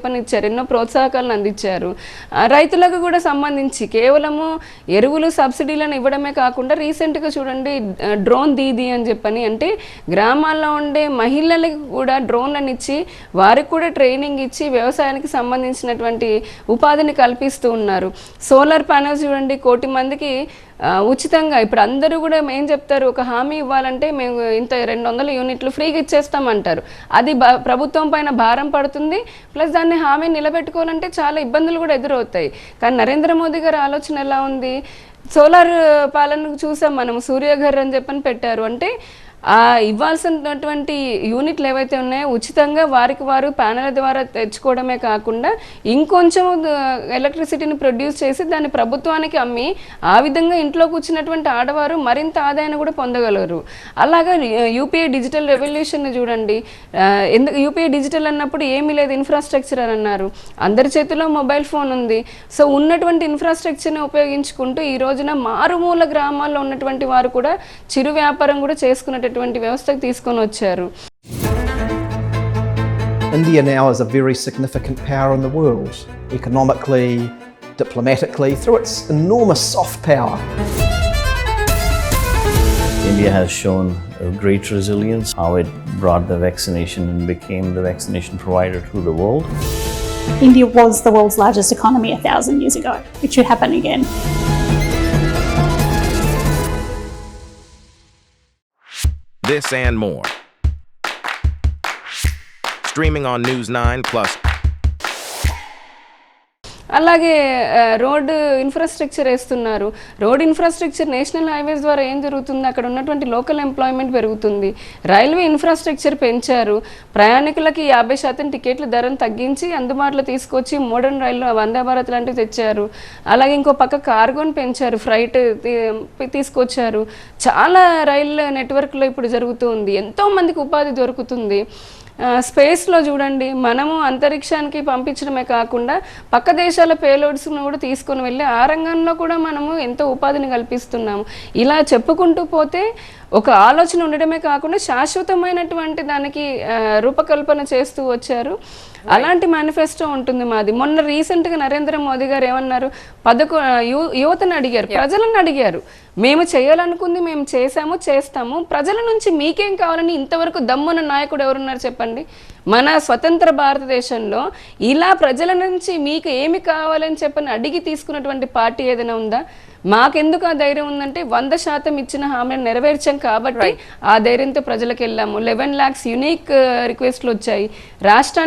చెప్పని ఇచ్చారు, ఎన్నో ప్రోత్సాహకాలను అందించారు. రైతులకు కూడా సంబంధించి కేవలము ఎరువులు సబ్సిడీలను ఇవ్వడమే కాకుండా రీసెంట్గా చూడండి డ్రోన్ దీదీ అని చెప్పని, అంటే గ్రామాల్లో ఉండే మహిళలకు కూడా డ్రోన్లను ఇచ్చి వారికి కూడా ట్రైనింగ్ ఇచ్చి వ్యవసాయానికి సంబంధించినటువంటి ఉపాధిని కల్పిస్తూ ఉన్నారు. సోలార్ ప్యానల్స్ చూడండి 1 కోటి మందికి ఉచితంగా. ఇప్పుడు అందరూ కూడా ఏం చెప్తారు, ఒక హామీ ఇవ్వాలంటే మేము ఇంత 200 యూనిట్లు ఫ్రీగా ఇచ్చేస్తామంటారు. అది ప్రభుత్వం పైన భారం పడుతుంది, ప్లస్ దాన్ని హామీ నిలబెట్టుకోవాలంటే చాలా ఇబ్బందులు కూడా ఎదురవుతాయి. కానీ నరేంద్ర మోదీ గారి ఆలోచన ఎలా ఉంది, సోలార్ పాలనకు చూసాం మనం, సూర్యఘర్ అని చెప్పని పెట్టారు. అంటే ఇవ్వాల్సినటువంటి యూనిట్లు ఏవైతే ఉన్నాయో ఉచితంగా వారికి వారు ప్యానెల్ ద్వారా తెచ్చుకోవడమే కాకుండా ఇంకొంచెం ఎలక్ట్రిసిటీని ప్రొడ్యూస్ చేసి దాన్ని ప్రభుత్వానికి అమ్మి ఆ విధంగా ఇంట్లో కూర్చున్నటువంటి ఆడవారు మరింత ఆదాయాన్ని కూడా పొందగలరు. అలాగా యూపీఐ డిజిటల్ రెవల్యూషన్ చూడండి. ఎందుకు యూపీఐ డిజిటల్ అన్నప్పుడు ఏమీ లేదు, ఇన్ఫ్రాస్ట్రక్చర్ అని అన్నారు. అందరి చేతిలో మొబైల్ ఫోన్ ఉంది. సో ఉన్నటువంటి ఇన్ఫ్రాస్ట్రక్చర్ని ఉపయోగించుకుంటూ ఈ రోజున మారుమూల గ్రామాల్లో ఉన్నటువంటి వారు కూడా చిరు వ్యాపారం కూడా చేసుకున్నటువంటి వ్యవస్థకు తీసుకొని వచ్చారు. India now is a very significant power in the world, economically, diplomatically, through its enormous soft power. India has shown a great resilience, how it brought the vaccination and became the vaccination provider to the world. India was the world's largest economy 1,000 years ago. It should happen again. This and more. Streaming on News 9+. అలాగే road infrastructure వేస్తున్నారు. Road infrastructure national highways ద్వారా ఏం జరుగుతుంది, అక్కడ ఉన్నటువంటి local employment పెరుగుతుంది. Railway infrastructure పెంచారు. ప్రయాణికులకి 50% టికెట్ల ధరను తగ్గించి అందుబాటులో తీసుకొచ్చి మోడర్న్ రైళ్ళు వందే భారత్ లాంటివి తెచ్చారు. అలాగే ఇంకో పక్క కార్గోని పెంచారు, ఫ్రైట్ తీసుకొచ్చారు. చాలా రైళ్ళ నెట్వర్క్లో ఇప్పుడు జరుగుతుంది, ఎంతోమందికి ఉపాధి దొరుకుతుంది. స్పేస్లో చూడండి, మనము అంతరిక్షానికి పంపించడమే కాకుండా పక్క దేశాల పేలోడ్స్ను కూడా తీసుకొని వెళ్ళి ఆ రంగంలో కూడా మనము ఎంతో ఉపాధిని కల్పిస్తున్నాము. ఇలా చెప్పుకుంటూ పోతే ఒక ఆలోచన ఉండడమే కాకుండా శాశ్వతమైనటువంటి దానికి రూపకల్పన చేస్తూ వచ్చారు. అలాంటి మేనిఫెస్టో ఉంటుంది మాది. మొన్న రీసెంట్గా నరేంద్ర మోదీ గారు ఏమన్నారు, యువతను అడిగారు, ప్రజలను అడిగారు, మేము చేయాలనుకుంది మేము చేస్తాము, ప్రజల నుంచి మీకేం కావాలని ఇంతవరకు దమ్మున్న నాయకుడు ఎవరున్నారు చెప్పండి. మన స్వతంత్ర భారతదేశంలో ఇలా ప్రజల నుంచి మీకు ఏమి కావాలని చెప్పని అడిగి తీసుకున్నటువంటి పార్టీ ఏదైనా ఉందా? మాకెందుకు ఆ ధైర్యం ఉందంటే 100% ఇచ్చిన హామీని నెరవేర్చాం కాబట్టి ఆ ధైర్యంతో ప్రజలకు వెళ్ళాము. 11 lakhs యూనిక్ రిక్వెస్ట్లు వచ్చాయి. రాష్ట్రానికి